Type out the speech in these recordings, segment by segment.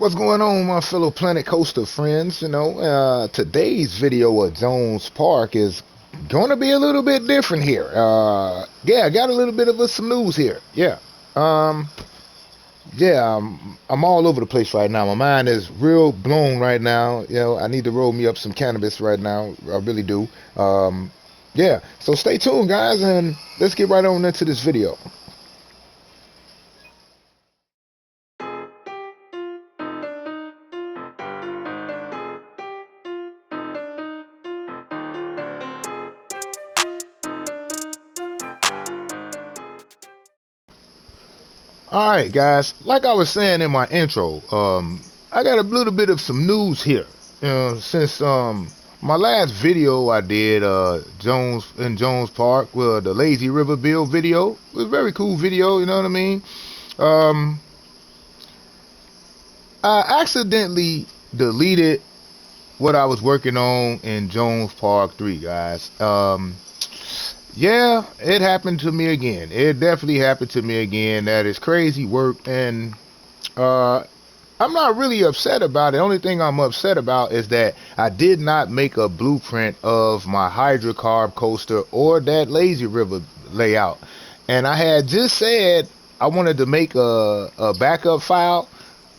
What's going on, my fellow Planet Coaster friends? Today's video of Jones Park is going to be a little bit different here. Yeah, I got a little bit of some news here. Um, I'm all over the place right now. My mind is real blown right now. I need to roll me up some cannabis right now. I really do. So stay tuned, guys, and let's get right on into this video. All right, guys. Like I was saying in my intro, I got a little bit of some news here. Since my last video I did, Jones Park, well, the Lazy River Bill video, it was a very cool video. You know what I mean? Um, I accidentally deleted what I was working on in Jones Park 3, guys. Yeah, it happened to me again. It definitely happened to me again. That is crazy work, and uh, I'm not really upset about it. The only thing I'm upset about is that I did not make a blueprint of my hydrocarb coaster or that lazy river layout. And I had just said I wanted to make a backup file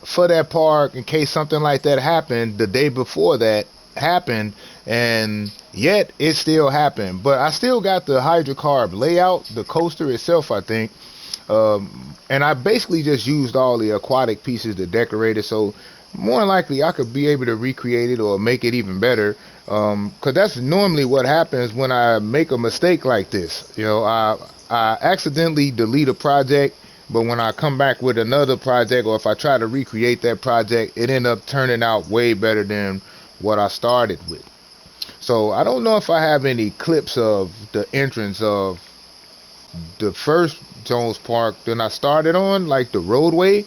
for that park in case something like that happened the day before that happened, and yet it still happened. But I still got the hydrocarb layout, the coaster itself, I think. And I basically just used all the aquatic pieces to decorate it, so more than likely I could be able to recreate it or make it even better. Because that's normally what happens when I make a mistake like this. I accidentally delete a project, but when I come back with another project, or if I try to recreate that project, it end up turning out way better than what I started with. So I don't know if I have any clips of the entrance of the first Jones Park that I started on, like the roadway.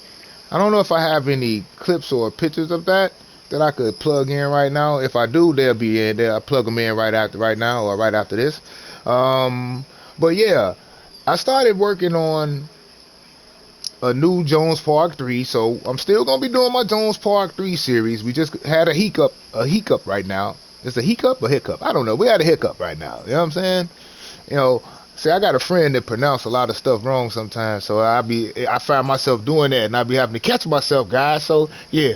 I don't know if I have any clips or pictures of that I could plug in right now. If I do, they'll be in there. I'll plug them in right now or right after this. But yeah, I started working on a new Jones Park 3, so I'm still gonna be doing my Jones Park 3 series. We just had a hiccup right now. It's a hiccup or hiccup? I don't know. We had a hiccup right now. You know what I'm saying? You know, see, I got a friend that pronounce a lot of stuff wrong sometimes, so I find myself doing that, and I be having to catch myself, guys. So yeah,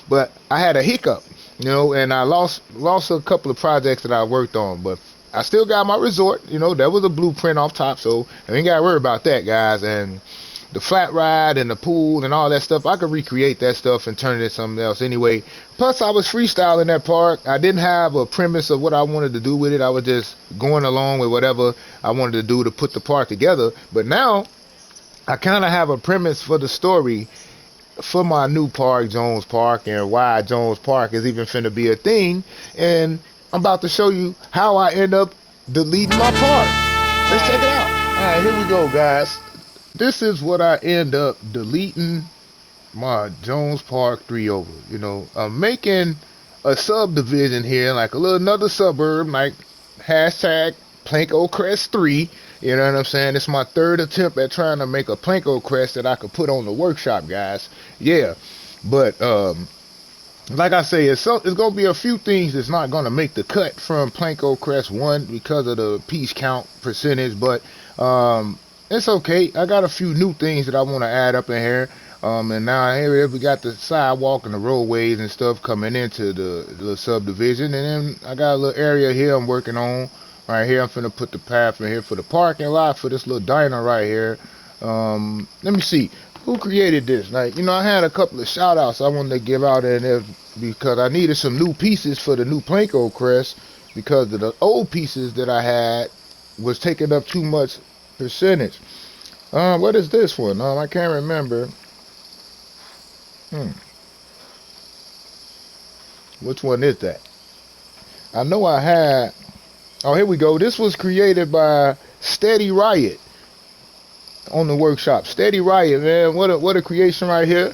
but I had a hiccup, and I lost a couple of projects that I worked on, but I still got my resort. That was a blueprint off top, so I ain't gotta worry about that, guys. And the flat ride and the pool and all that stuff, I could recreate that stuff and turn it into something else anyway. Plus, I was freestyling that park. I didn't have a premise of what I wanted to do with it. I was just going along with whatever I wanted to do to put the park together. But now, I kind of have a premise for the story for my new park, Jones Park, and why Jones Park is even finna be a thing. And I'm about to show you how I end up deleting my park. Let's check it out. All right, here we go, guys. This is what I end up deleting my Jones Park 3 over. I'm making a subdivision here, like a little another suburb, like hashtag Planko Crest 3. You know what I'm saying? It's my third attempt at trying to make a Planko Crest that I could put on the workshop, guys. Yeah, but like I say, it's gonna be a few things that's not gonna make the cut from Planko Crest 1 because of the piece count percentage, but it's okay. I got a few new things that I want to add up in here. And now here we got the sidewalk and the roadways and stuff coming into the subdivision. And then I got a little area here I'm working on. Right here, I'm finna put the path in here for the parking lot for this little diner right here. Let me see. Who created this? Like, I had a couple of shout outs I wanted to give out in there because I needed some new pieces for the new Planko Crest because of the old pieces that I had was taking up too much percentage. What is this one? I can't remember. Which one is that? I know I had. Oh, here we go. This was created by Steady Riot on the workshop. Steady Riot, man. What a creation right here.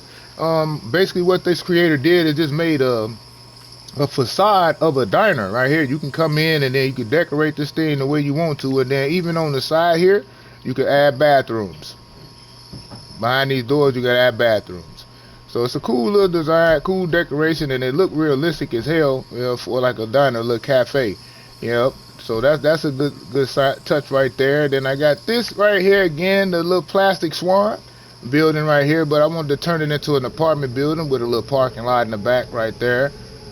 Basically what this creator did is just made a facade of a diner right here. You can come in and then you can decorate this thing the way you want to, and then even on the side here you can add bathrooms. Behind these doors you can add bathrooms. So it's a cool little design, cool decoration, and it looked realistic as hell, for like a diner, a little cafe. Yep. So that's a good touch right there. Then I got this right here again, the little plastic swan building right here, but I wanted to turn it into an apartment building with a little parking lot in the back right there.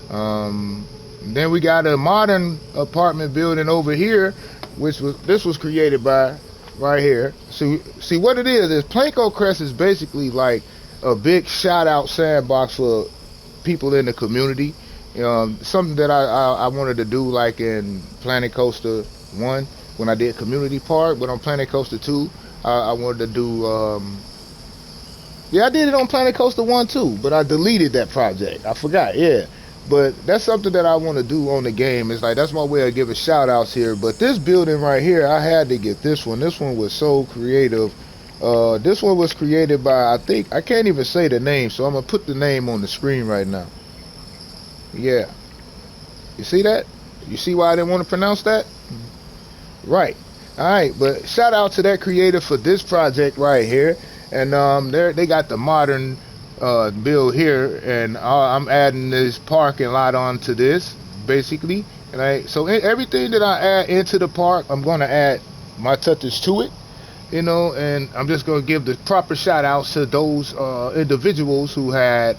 Then we got a modern apartment building over here, which was created by right here. See what it is Planko Crest is basically like a big shout out sandbox for people in the community. Something that I wanted to do like in Planet Coaster 1 when I did Community Park, but on Planet Coaster 2 I wanted to do yeah, I did it on Planet Coaster 1 too, but I deleted that project. I forgot, yeah. But that's something that I want to do on the game. It's like that's my way of giving shout outs here. But this building right here, I had to get this one. This one was so creative. This one was created by, I can't even say the name, so I'm gonna put the name on the screen right now. Yeah. You see that? You see why I didn't want to pronounce that? Right. Alright, but shout out to that creator for this project right here. And they got the modern build here, and I'm adding this parking lot onto this basically. Right, so everything that I add into the park, I'm gonna add my touches to it, and I'm just gonna give the proper shout outs to those individuals who had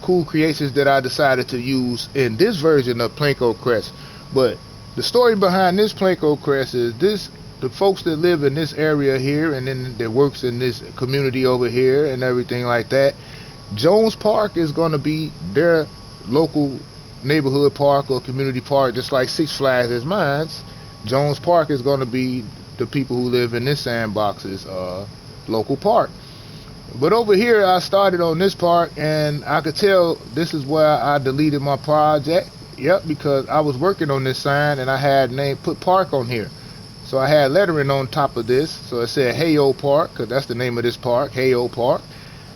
cool creations that I decided to use in this version of Planko Crest. But the story behind this Planko Crest is the folks that live in this area here and then that works in this community over here and everything like that, Jones Park is going to be their local neighborhood park or community park, just like Six Flags is mine. Jones Park is going to be the people who live in this sandbox's local park. But over here I started on this park, and I could tell this is where I deleted my project. Yep, because I was working on this sign and I had put park on here. So I had lettering on top of this. So it said Heyo Park, because that's the name of this park, Heyo Park.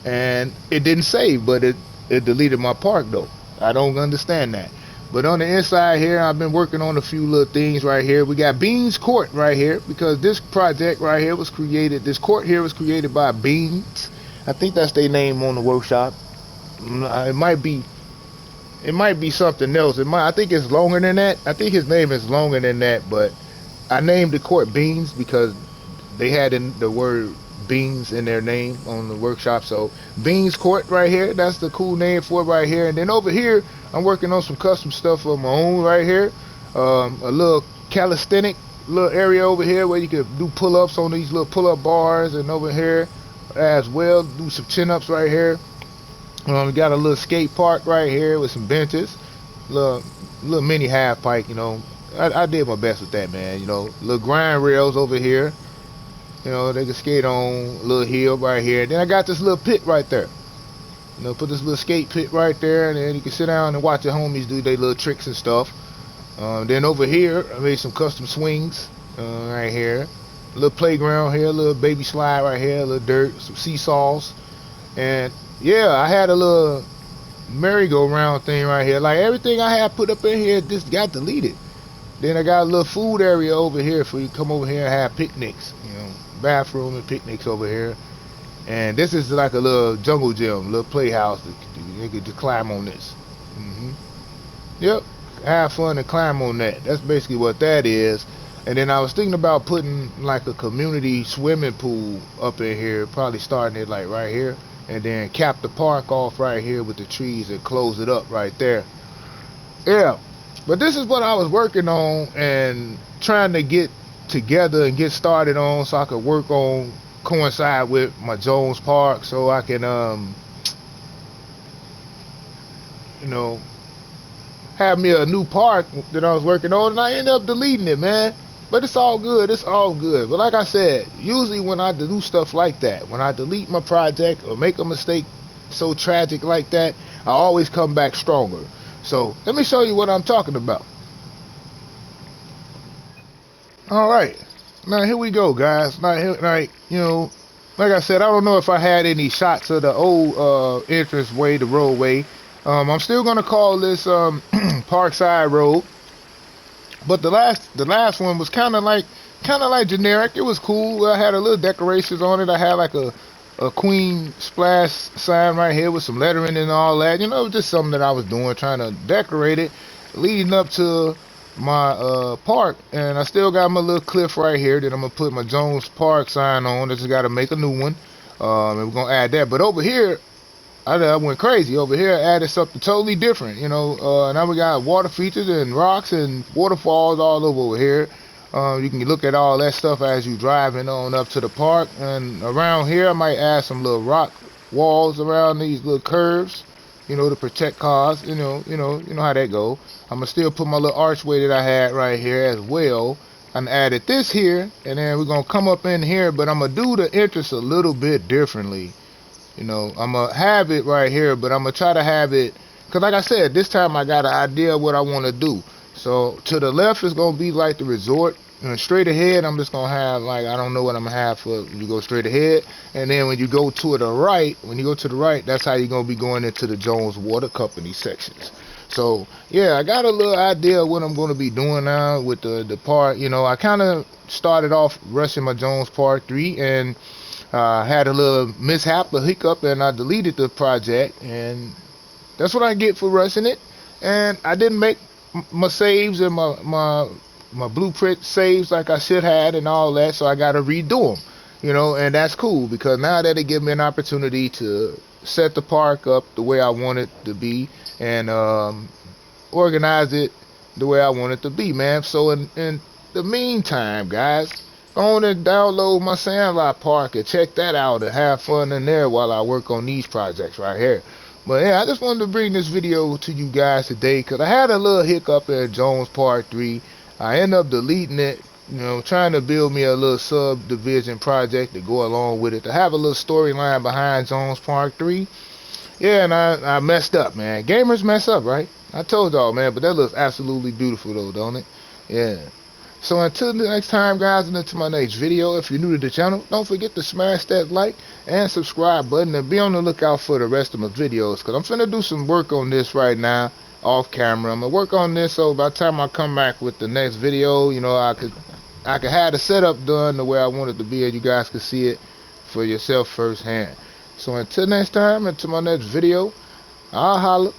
And it didn't save, but it deleted my park though. I don't understand that. But on the inside here, I've been working on a few little things right here. We got Beans Court right here, because this project right here was created, this court here was created by Beans. I think that's their name on the workshop. It might be something else. I think it's longer than that. I think his name is longer than that, but I named the court Beans because they had the word beans in their name on the workshop. So Beans Court right here, that's the cool name for it right here. And then over here, I'm working on some custom stuff of my own right here. A little calisthenic little area over here where you can do pull-ups on these little pull-up bars, and over here as well do some chin-ups right here. We got a little skate park right here with some benches, little mini half pipe, I did my best with that, man. Little grind rails over here. They can skate on a little hill right here. Then I got this little pit right there. Put this little skate pit right there, and then you can sit down and watch your homies do their little tricks and stuff. Then over here, I made some custom swings right here. A little playground here, a little baby slide right here, a little dirt, some seesaws. And yeah, I had a little merry-go-round thing right here. Like everything I had put up in here just got deleted. Then I got a little food area over here for you to come over here and have picnics. Bathroom and picnics over here. And this is like a little jungle gym, little playhouse. You can just climb on this. Yep, have fun and climb on that. That's basically what that is. And then I was thinking about putting like a community swimming pool up in here, probably starting it like right here, and then cap the park off right here with the trees and close it up right there. Yeah. But this is what I was working on and trying to get together and get started on, so I could work on coincide with my Jones Park, so I can have me a new park that I was working on, and I ended up deleting it, man. But it's all good. It's all good. But like I said, usually when I do stuff like that, when I delete my project or make a mistake so tragic like that, I always come back stronger. So let me show you what I'm talking about. All right, now here we go, guys. Now, like I said, I don't know if I had any shots of the old entrance way, the roadway. I'm still gonna call this Parkside Road, but the last one was kind of like generic. It was cool. I had a little decorations on it. I had like a a queen splash sign right here with some lettering and all that. You know, just something that I was doing, trying to decorate it, leading up to my park. And I still got my little cliff right here that I'm gonna put my Jones Park sign on. I just got to make a new one, and we're gonna add that. But over here, I went crazy. Over here, I added something totally different. You know, now we got water features and rocks and waterfalls all over here. You can look at all that stuff as you driving on up to the park. And around here, I might add some little rock walls around these little curves, you know, to protect cars. You know how that go. I'm gonna still put my little archway that I had right here as well. And added this here, and then we're gonna come up in here, but I'm gonna do the entrance a little bit differently. You know, I'm gonna have it right here, but I'm gonna try to have it, cause like I said, this time I got an idea of what I want to do. So to the left is gonna be like the resort, and straight ahead I'm just gonna have like I don't know what I'm gonna have for you go straight ahead, and then when you go to the right, that's how you're gonna be going into the Jones Water Company sections. So yeah, I got a little idea of what I'm gonna be doing now with the part. You know, I kind of started off rushing my Jones Part 3 and had a little mishap, a hiccup, and I deleted the project, and that's what I get for rushing it. And I didn't make my saves and my blueprint saves like I should have, and all that, so I got to redo them. You know, and that's cool because now that it gives me an opportunity to set the park up the way I want it to be and organize it the way I want it to be, man. So in the meantime, guys, go on and download my Sandlot Park and check that out and have fun in there while I work on these projects right here. But yeah, I just wanted to bring this video to you guys today because I had a little hiccup in Jones Part 3. I ended up deleting it, you know, trying to build me a little subdivision project to go along with it, to have a little storyline behind Jones Park 3. Yeah, and I messed up, man. Gamers mess up, right? I told y'all, man, but that looks absolutely beautiful, though, don't it? Yeah. So until the next time, guys, and until my next video, if you're new to the channel, don't forget to smash that like and subscribe button and be on the lookout for the rest of my videos, because I'm finna do some work on this right now, off camera. I'm gonna work on this so by the time I come back with the next video, you know, I could have the setup done the way I want it to be and you guys can see it for yourself firsthand. So until next time, until my next video, I'll holla.